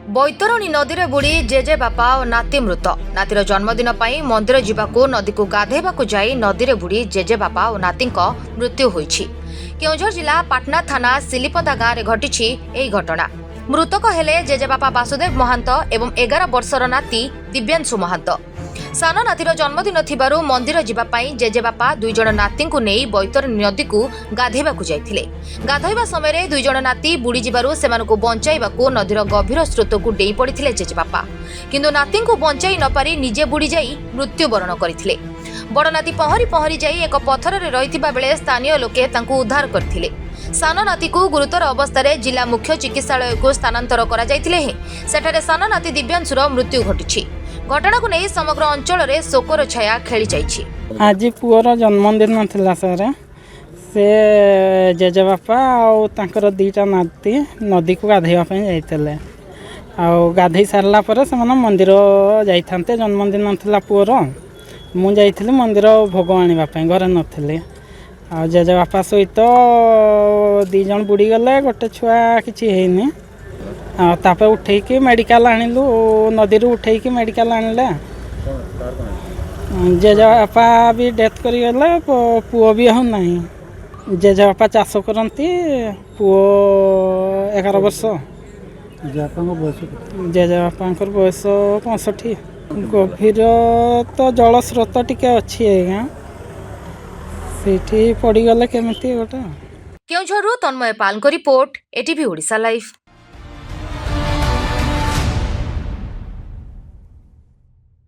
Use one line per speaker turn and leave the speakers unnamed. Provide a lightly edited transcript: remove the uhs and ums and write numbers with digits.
बैतरणी नदी में बुड़ी जेजे बापा और नाती मृत। नातीर जन्मदिन पर मंदिर जावाकू नदी को गाधेबाकू जाई नदी में बुड़ी जेजे बापा और नाती मृत्यु होईछि। केउझर जिला पाटना थाना सिलिपदा गाँव में घटी यह घटना। मृतक हेले जेजे बापा वासुदेव महांत एवं 11 वर्षर नाती दिव्यांशु महांत। सान नातीर जन्मदिन थिबारु मंदिर जिबापाई जेजे बापा दुई जण नाती को नहीं बैतरणी नदी को गाधेबाकू जाइथिले। गाधोइबा समय दुई जण नाती बुड़ी जिबारु सेमानकु बंचाइबाकू नदीर गभीर स्रोत को डेई पड़िथिले जेजे बापा, किंतु नाती को बंचाई न पारि निजे बुड़ी जाई मृत्युवरण करथिले। बड़ नाती पहरी पहरी जाई एक पत्थर रे रहिथिबा बेले स्थानीय लोके तांकु उद्धार करथिले। सान नाती को गुरुतर अवस्था जिला मुख्य चिकित्सालय को स्थानांतर करा जाइथिले हे सेठारे सान नाती दिव्यांशुर मृत्यु घटिछि। घटना को नहीं समग्र अंचल रे शोकर छाया खेली जाइछि।
आज पुअर जन्मदिन थिला सर से जेजे बापा और तांकर दीटा नाती नदी को गाधेवा ପାଇଁ जाइतले। आ गाधे सारला पर से मंदिर जाइथांते। जन्मदिन थिला पुअर मु जाइथिली मंदिर भोग आनिबा ପାଇଁ घर नथिले। आ जेजे बापा सहित दी जण बुड़ी गले, गोटे छुआ किछि हेइनी। तापर उठेकी मेडिकल आनिलु, नदी रू उठेकी मेडिकल आनिले। जेजे बापा भी डेथ करी गले, पुओ भी हो नहीं। जेजे बापा चाष करती, पुओ 11 वर्ष। जेजे बापा बयस 65। गभीर तो जल स्रोत टिके अच्छी है, सेठी पड़गले केमिति गोटे।
केउझरु तन्मय पालको रिपोर्ट, एटीवी ओडिशा लाइव।